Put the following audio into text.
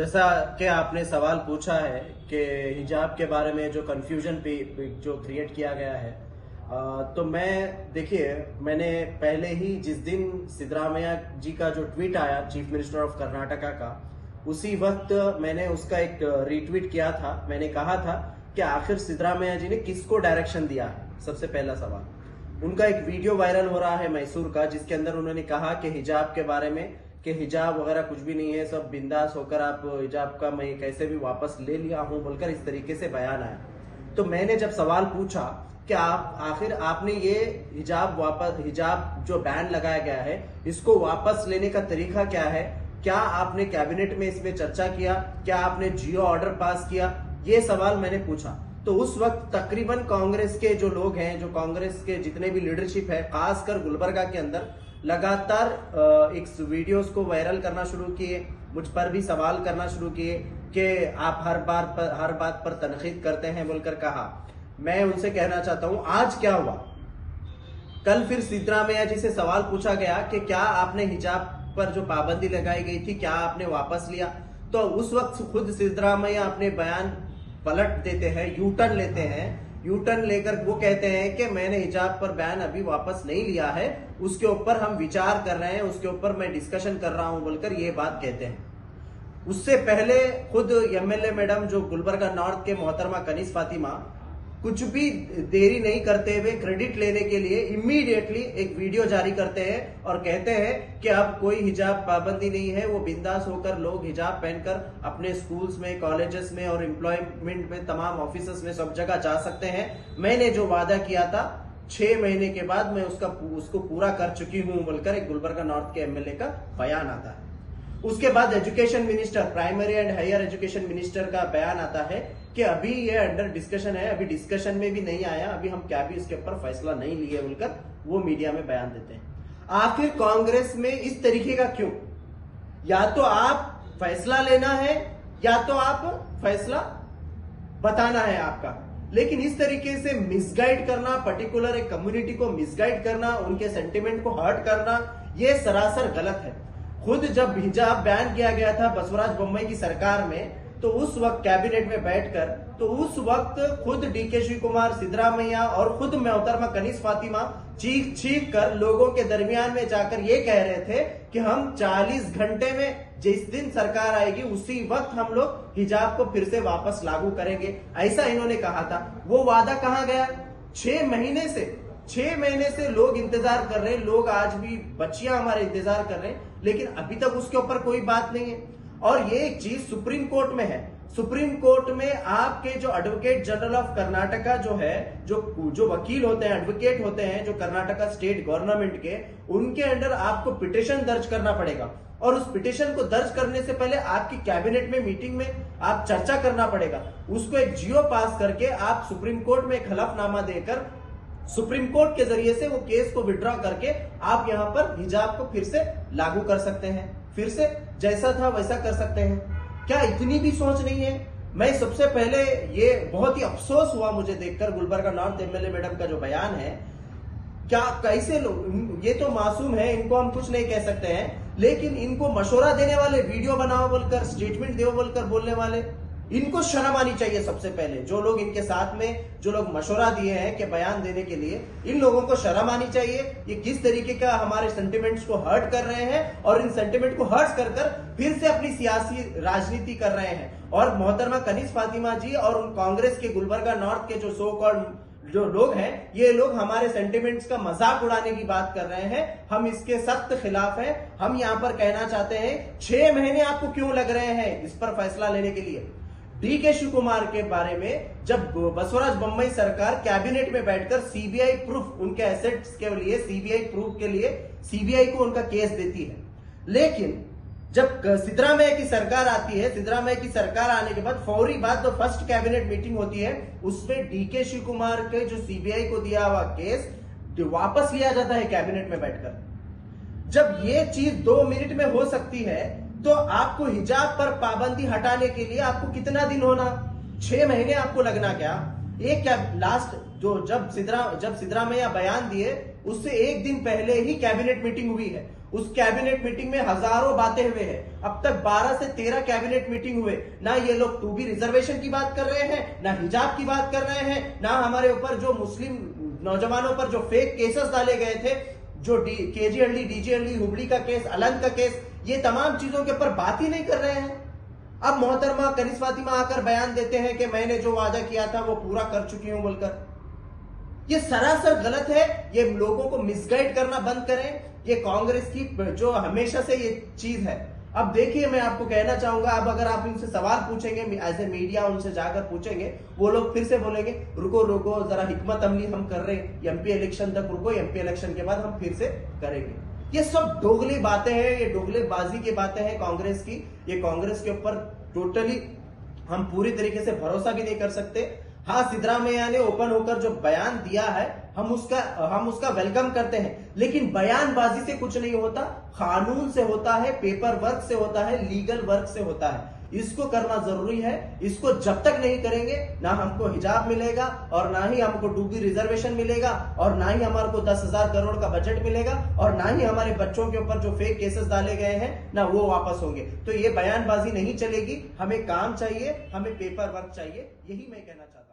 जैसा कि आपने सवाल पूछा है कि हिजाब के बारे में जो कंफ्यूजन पे जो क्रिएट किया गया है, तो मैं देखिए, मैंने पहले ही जिस दिन सिद्धरामैया जी का जो ट्वीट आया चीफ मिनिस्टर ऑफ कर्नाटका का, उसी वक्त मैंने उसका एक रीट्वीट किया था। मैंने कहा था कि आखिर सिद्धरामैया जी ने किसको डायरेक्शन दिया है। सबसे पहला सवाल, उनका एक वीडियो वायरल हो रहा है मैसूर का, जिसके अंदर उन्होंने कहा कि हिजाब के बारे में कि हिजाब वगैरह कुछ भी नहीं है, सब बिंदास होकर आप हिजाब का मैं कैसे भी वापस ले लिया हूं बोलकर इस तरीके से बयान आया। तो मैंने जब सवाल पूछा कि आप आखिर आपने ये हिजाब जो बैन लगाया गया है इसको वापस लेने का तरीका क्या है, क्या आपने कैबिनेट में इसमें चर्चा किया, क्या आपने जियो ऑर्डर पास किया, ये सवाल मैंने पूछा। तो उस वक्त तकरीबन कांग्रेस के जो लोग हैं, जो कांग्रेस के जितने भी लीडरशिप है, खासकर गुलबर्गा के अंदर लगातार एक वीडियोस को वायरल करना शुरू किए, मुझ पर भी सवाल करना शुरू किए कि आप हर बात पर तनकीद करते हैं बोलकर कहा। मैं उनसे कहना चाहता हूं, आज क्या हुआ? कल फिर सिद्धरामैया जी से सवाल पूछा गया कि क्या आपने हिजाब पर जो पाबंदी लगाई गई थी क्या आपने वापस लिया? तो उस वक्त खुद सिद्धरामैया अपने बयान पलट देते हैं, यू टर्न लेते हैं। यू टर्न लेकर वो कहते हैं कि मैंने हिजाब पर बैन अभी वापस नहीं लिया है, उसके ऊपर हम विचार कर रहे हैं, उसके ऊपर मैं डिस्कशन कर रहा हूं बोलकर ये बात कहते हैं। उससे पहले खुद एमएलए मैडम जो गुलबर्गा नॉर्थ के मोहतरमा कनीज फातिमा कुछ भी देरी नहीं करते हुए क्रेडिट लेने के लिए इमीडिएटली एक वीडियो जारी करते हैं और कहते हैं कि अब कोई हिजाब पाबंदी नहीं है, वो बिंदास होकर लोग हिजाब पहनकर अपने स्कूल्स में, कॉलेजेस में और एम्प्लॉयमेंट में, तमाम ऑफिसेस में सब जगह जा सकते हैं। मैंने जो वादा किया था 6 महीने के बाद मैं उसको पूरा कर चुकी हूं बोलकर एक गुलबर्गा नॉर्थ के एमएलए का बयान आता है। उसके बाद education minister, primary and higher education minister का बयान आता है कि अभी ये अंडर डिस्कशन है, अभी डिस्कशन में भी नहीं आया, अभी हम क्या भी इसके ऊपर फैसला नहीं लिए बोलकर वो मीडिया में बयान देते हैं। आखिर कांग्रेस में इस तरीके का क्यों? या तो आप फैसला लेना है या तो आप फैसला बताना है आपका, लेकिन इस तरीके से मिसगाइड करना, पर्टिकुलर एक कम्युनिटी को मिसगाइड करना, उनके सेंटिमेंट को हर्ट करना, ये सरासर गलत है। खुद जब हिजाब बैन किया गया था बसवराज बोम्मई की सरकार में, तो उस वक्त कैबिनेट में बैठकर, तो उस वक्त खुद डीके शिव कुमार, सिद्धरामैया और खुद मोहतरमा कनीज फातिमा चीख कर लोगों के दरमियान में जाकर ये कह रहे थे कि हम 40 घंटे में जिस दिन सरकार आएगी उसी वक्त हम लोग हिजाब को फिर से वापस लागू करेंगे, ऐसा इन्होंने कहा था। वो वादा कहां गया? 6 महीने से लोग इंतजार कर रहे हैं, लोग आज भी बच्चियां हमारे इंतजार कर रहे हैं, लेकिन अभी तक उसके ऊपर कोई बात नहीं है। और ये एक चीज सुप्रीम कोर्ट में है। सुप्रीम कोर्ट में आपके जो एडवोकेट जनरल ऑफ कर्नाटका जो है, जो वकील होते हैं, एडवोकेट होते हैं, जो कर्नाटका स्टेट गवर्नमेंट के, उनके अंडर आपको पिटिशन दर्ज करना पड़ेगा। और उस पिटिशन को दर्ज करने से पहले आपकी कैबिनेट में मीटिंग में आप चर्चा करना पड़ेगा। उसको एक जियो पास करके आप सुप्रीम कोर्ट में एक हलफनामा देकर सुप्रीम कोर्ट के जरिए से वो केस को विड्रॉ करके आप यहां पर हिजाब को फिर से लागू कर सकते हैं, फिर से जैसा था वैसा कर सकते हैं। क्या इतनी भी सोच नहीं है? मैं सबसे पहले ये बहुत ही अफसोस हुआ मुझे देखकर गुलबर्गा नॉर्थ एमएलए मैडम का जो बयान है। क्या कैसे लोग, ये तो मासूम है, इनको हम कुछ नहीं कह सकते हैं, लेकिन इनको मशवरा देने वाले, वीडियो बनाओ बोलकर, स्टेटमेंट दो बोलकर बोलने वाले, इनको शर्म आनी चाहिए। सबसे पहले जो लोग इनके साथ में, जो लोग मशवरा दिए हैं कि बयान देने के लिए, इन लोगों को शर्म आनी चाहिए। ये किस तरीके का हमारे सेंटिमेंट्स को हर्ट कर रहे हैं और इन सेंटिमेंट को हर्ट कर फिर से अपनी सियासी राजनीति कर रहे हैं। और मोहतरमा कनीज फातिमा जी और कांग्रेस के गुलबर्गा नॉर्थ के जो सो कॉल्ड जो लोग हैं, ये लोग हमारे सेंटिमेंट्स का मजाक उड़ाने की बात कर रहे हैं। हम इसके सख्त खिलाफ हैं। हम यहां पर कहना चाहते हैं, 6 महीने आपको क्यों लग रहे हैं इस पर फैसला लेने के लिए? डीके शिव कुमार के बारे में जब बसवराज बोम्मई सरकार कैबिनेट में बैठकर सीबीआई प्रूफ, उनके एसेट्स के लिए सीबीआई प्रूफ के लिए सीबीआई को उनका केस देती है, लेकिन जब सिद्धरामैया की सरकार आती है, सिद्धरामैया की सरकार आने के बाद फौरी बात तो फर्स्ट कैबिनेट मीटिंग होती है, उसमें डीके शिव कुमार के जो सीबीआई को दिया हुआ केस वापस लिया जाता है कैबिनेट में बैठकर। जब ये चीज 2 मिनट में हो सकती है, तो आपको हिजाब पर पाबंदी हटाने के लिए आपको कितना दिन होना? 6 महीने आपको लगना क्या? एक क्या लास्ट जब सिद्धरामैया बयान दिए उससे 1 दिन पहले ही कैबिनेट मीटिंग हुई है उस कैबिनेट मीटिंग में हजारों बातें हुए हैं। अब तक 12 से 13 कैबिनेट मीटिंग हुए, ना ये लोग 2B रिजर्वेशन की बात कर रहे हैं, ना हिजाब की बात कर रहे हैं, ना हमारे ऊपर जो मुस्लिम नौजवानों पर जो फेक केसेस डाले गए थे, जो केजीएलडी, डीजीएलडी, हुबली का केस, अलंग का केस, ये तमाम चीजों के ऊपर बात ही नहीं कर रहे हैं। अब मोहतरमा कनीज फातिमा आकर बयान देते हैं कि मैंने जो वादा किया था वो पूरा कर चुकी हूं बोलकर। ये सरासर गलत है। ये लोगों को मिसगाइड करना बंद करें। ये कांग्रेस की जो हमेशा से ये चीज है। अब देखिए, मैं आपको कहना चाहूंगा, अब अगर आप इनसे सवाल पूछेंगे एज ए मीडिया, उनसे जाकर पूछेंगे, वो लोग फिर से बोलेंगे रुको रुको जरा, हिकमत अमली हम कर रहे हैं, एमपी इलेक्शन तक रुको, एमपी इलेक्शन के बाद हम फिर से करेंगे। ये सब दोगली बातें हैं, ये दोगलेबाजी की बातें हैं कांग्रेस की। ये कांग्रेस के ऊपर टोटली हम पूरी तरीके से भरोसा भी नहीं कर सकते। हाँ, सिद्धरामैया ने ओपन होकर जो बयान दिया है, हम उसका वेलकम करते हैं, लेकिन बयानबाजी से कुछ नहीं होता, कानून से होता है, पेपर वर्क से होता है, लीगल वर्क से होता है। इसको करना जरूरी है। इसको जब तक नहीं करेंगे, ना हमको हिजाब मिलेगा, और ना ही हमको 2B रिजर्वेशन मिलेगा, और ना ही हमारे को 10,000 करोड़ का बजट मिलेगा, और ना ही हमारे बच्चों के ऊपर जो फेक केसेस डाले गए हैं, ना वो वापस होंगे। तो ये बयानबाजी नहीं चलेगी। हमें काम चाहिए, हमें पेपर वर्क चाहिए। यही मैं कहना चाहता हूं।